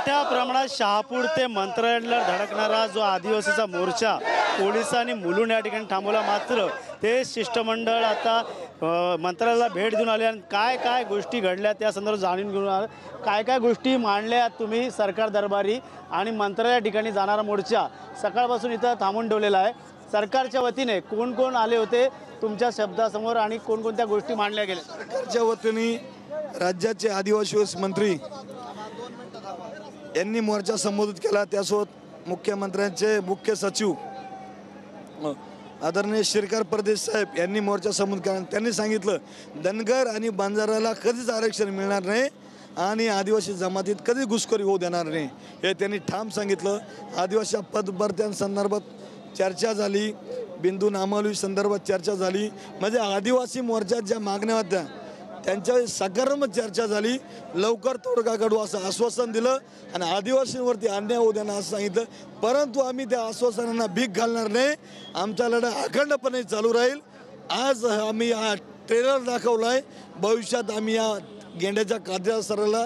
मोठ्या प्रमाणात शहापूर ते मंत्रालयाला धडकणारा जो आदिवासीचा मोर्चा पोलिसांनी मुलुंड या ठिकाणी थांबवला, मात्र ते शिष्टमंडळ आता मंत्रालयाला भेट देऊन आले आणि काय काय गोष्टी घडल्या त्या संदर्भात जाणून घेऊन आले. काय काय गोष्टी मांडल्या तुम्ही सरकार दरबारी आणि मंत्रालया ठिकाणी जाणारा मोर्चा सकाळपासून इथं थांबून ठेवलेला आहे. सरकारच्या वतीने कोण कोण आले होते तुमच्या शब्दासमोर आणि कोणकोणत्या गोष्टी मांडल्या गेल्या? सरकारच्या वतीने राज्याचे आदिवासी विकास मंत्री यांनी मोर्चा संबोधित केला. त्यासोबत मुख्यमंत्र्यांचे मुख्य सचिव आदरणीय श्रीकार परदेश साहेब यांनी मोर्चा संबोधित केला. त्यांनी सांगितलं धनगर आणि बंजाराला कधीच आरक्षण मिळणार नाही आणि आदिवासी जमातीत कधी घुसखोरी होऊ देणार नाही हे त्यांनी ठाम सांगितलं. आदिवासी पदभरत्यांसंदर्भात चर्चा झाली, बिंदू नामावली संदर्भात चर्चा झाली. म्हणजे आदिवासी मोर्चात ज्या मागण्या होत्या त्यांच्या सकारात्मक चर्चा झाली. लवकर तोडगा काढू असं आश्वासन दिलं आणि आदिवासींवरती अन्याय होऊ देणार असं सांगितलं. परंतु आम्ही त्या आश्वासनांना भीक घालणार नाही. आमचा लढा अखंडपणे चालू राहील. आज आम्ही हा ट्रेलर दाखवला आहे, भविष्यात आम्ही या गेंड्याच्या काद्या सराला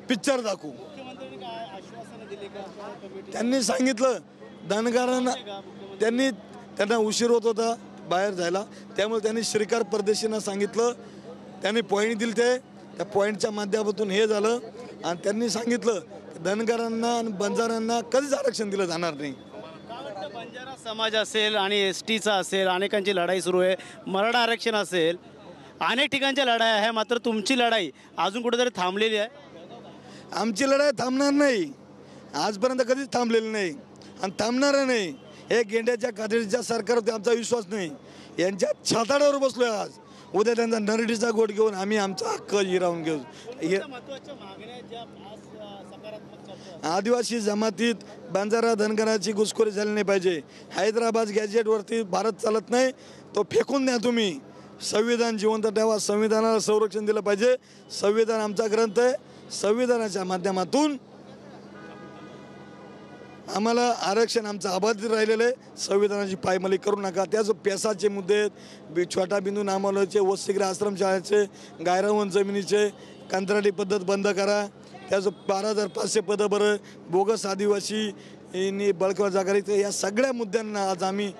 पिक्चर दाखवू. त्यांनी सांगितलं धनगरांना त्यांना उशीर होत होता बाहेर जायला, त्यामुळे त्यांनी श्रीकार परदेशींना सांगितलं. त्यांनी पॉईंट दिले, त्या पॉईंटच्या माध्यमातून हे झालं आणि त्यांनी सांगितलं धनगरांना आणि बंजारांना कधीच आरक्षण दिलं जाणार नाही. बंजारा समाज असेल आणि STचा असेल, अनेकांची लढाई सुरू आहे. मराठा आरक्षण असेल, अनेक ठिकाणच्या लढाई आहे, मात्र तुमची लढाई अजून कुठेतरी थांबलेली आहे. आमची लढाई थांबणार नाही, आजपर्यंत कधीच थांबलेली नाही आणि थांबणार नाही. हे गेंड्याच्या कातडीच्या सरकारवरती आमचा विश्वास नाही. यांच्या छाताडावर बसलोय आज. उद्या त्यांचा नरडीचा गोट घेऊन आम्ही आमचा हक्क हिरावून घेऊ. आदिवासी जमातीत बंजारा धनगराची घुसखोरी झाली नाही पाहिजे. हैदराबाद गॅजेटवरती भारत चालत नाही, तो फेकून द्या तुम्ही. संविधान जिवंत ठेवा, संविधानाला संरक्षण दिलं पाहिजे. संविधान आमचा ग्रंथ आहे. संविधानाच्या माध्यमातून आम्हाला आरक्षण आमचं अबाधित राहिलेलं आहे. संविधानाची पायमली करू नका. त्याच पेसाचे मुद्दे आहेत, छोटा बिंदू नामावलीचे, वसतिगृह आश्रमशाळेचे, गायरावण जमिनीचे, कंत्राटी पद्धत बंद करा. त्याचं 12,500 पदं बरं, बोगस आदिवासी बळकट जागा, या सगळ्या मुद्द्यांना आज आम्ही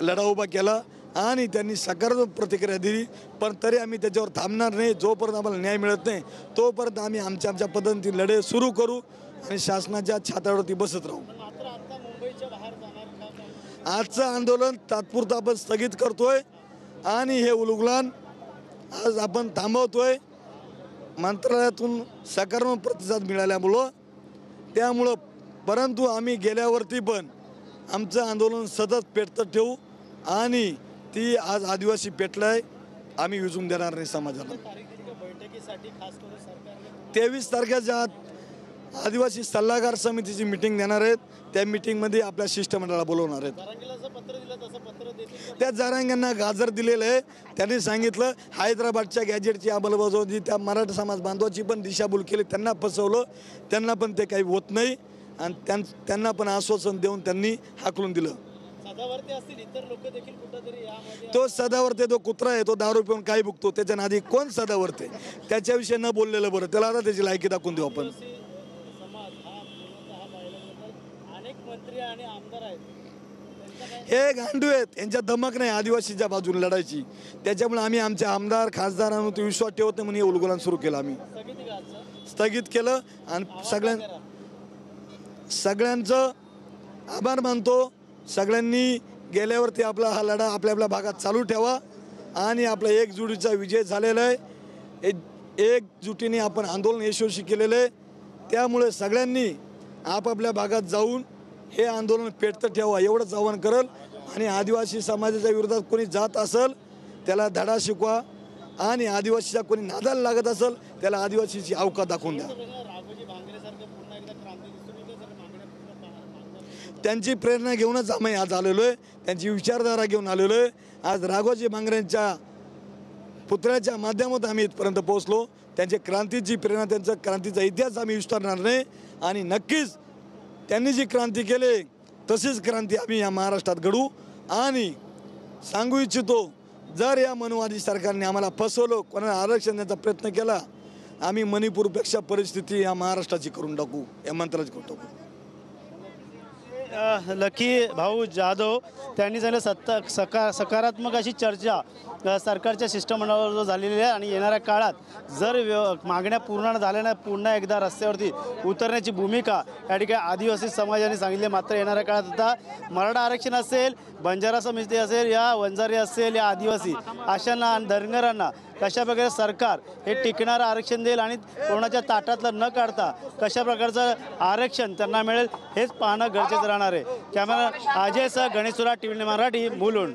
लढा उभा केला आणि त्यांनी सकारात्मक प्रतिक्रिया दिली. पण तरी आम्ही त्याच्यावर थांबणार नाही. जोपर्यंत आम्हाला न्याय मिळत नाही तोपर्यंत आम्ही आमच्या पद्धतीने लढे सुरू करू आणि शासनाच्या छातावरती बसत राहू. आजचं आंदोलन तात्पुरतं आपण स्थगित करतोय आणि हे उलगलान आज आपण थांबवतोय. मंत्रालयातून सकारात्मक प्रतिसाद मिळाल्यामुळं त्यामुळं, परंतु आम्ही गेल्यावरती पण आमचं आंदोलन सतत पेटत ठेवू आणि ती आज आदिवासी पेटलाय, आम्ही विजून देणार नाही समाजाला. 23 तारखेच्या आदिवासी सल्लागार समितीची मीटिंग देणार आहेत. त्या मीटिंगमध्ये आपल्या शिष्टमंडळाला बोलवणार आहेत. त्या जरांगांना गाजर दिलेलं आहे. त्यांनी सांगितलं हैदराबादच्या गॅजेटची अंमलबजावणी त्या मराठा समाज बांधवाची पण दिशाभूल केली, त्यांना फसवलं. त्यांना पण ते काही होत नाही आणि त्यांना पण आश्वासन देऊन त्यांनी हाकलून दिलं. तो सदावर्ते, तो कुत्रा आहे, तो दारू पिऊन काही बुकतो, त्याच्या नादी कोण सदावर्ते, त्याच्याविषयी न बोललेलं बरं. त्याला आता त्याची लायकी दाखवून देऊ आपण. हे गांडू आहेत, यांच्या धमक नाही आदिवासीच्या बाजूने लढायची. त्याच्यामुळे आम्ही आमच्या आमदार खासदारांवरती विश्वास ठेवत नाही म्हणून हे उलगुलान सुरू केलं. आम्ही स्थगित केलं आणि सगळ्यांचं आभार मानतो. सगळ्यांनी गेल्यावरती आपला हा लढा आपल्या भागात चालू ठेवा आणि आपला एकजुटीचा विजय झालेला आहे. एकजुटीने आपण आंदोलन यशस्वी केलेलं आहे. त्यामुळे सगळ्यांनी आपापल्या भागात जाऊन हे आंदोलन पेटतं ठेवा एवढंच आवाहन करेल. आणि आदिवासी समाजाच्या विरोधात कोणी जात असेल त्याला धडा शिकवा आणि आदिवासीच्या कोणी नादाला लागत असेल त्याला आदिवासीची अवकात दाखवून द्या. त्यांची प्रेरणा घेऊनच आम्ही आज आलेलो आहे, त्यांची विचारधारा घेऊन आलेलो आहे. आज राघोजी भांगरेंच्या पुतळ्याच्या माध्यमातून आम्ही इथपर्यंत पोहोचलो. त्यांची क्रांतीची प्रेरणा, त्यांचा क्रांतीचा इतिहास आम्ही विस्तारणार नाही आणि नक्कीच त्यांनी जी क्रांती केली तशीच क्रांती आम्ही या महाराष्ट्रात घडवू. आणि सांगू इच्छितो, जर या मनोवादी सरकारने आम्हाला फसवलं, कोणाला आरक्षण देण्याचा प्रयत्न केला आम्ही मणिपूरपेक्षा परिस्थिती या महाराष्ट्राची करून टाकू, या मंत्र्याची करून टाकू. लकी भाऊ जाधव त्यांनी सांगितलं सकारात्मक अशी चर्चा सरकारच्या शिष्टमंडळावर जो झालेली आहे आणि येणाऱ्या काळात जर मागण्या पूर्ण झाल्या नाही पुन्हा एकदा रस्त्यावरती उतरण्याची भूमिका या ठिकाणी आदिवासी समाजाने सांगितली. मात्र येणाऱ्या काळात आता मराठा आरक्षण असेल, बंजारा समिती असेल, या वंजारी असेल, या आदिवासी अशांना आणि धनगरांना कशा प्रकारे सरकार हे टिकणारं आरक्षण देईल आणि कोणाच्या ताटातलं न काढता कशा प्रकारचं आरक्षण त्यांना मिळेल हेच पाहणं गरजेचं राहणार आहे. कॅमेरा अजयसह गणेश सुरा, TV मराठी, मुलुंड.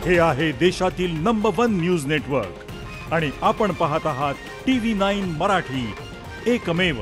हे आहे देशातील नंबर 1 न्यूज नेटवर्क आणि आपण पाहत आहात TV9 मराठी, एकमेव.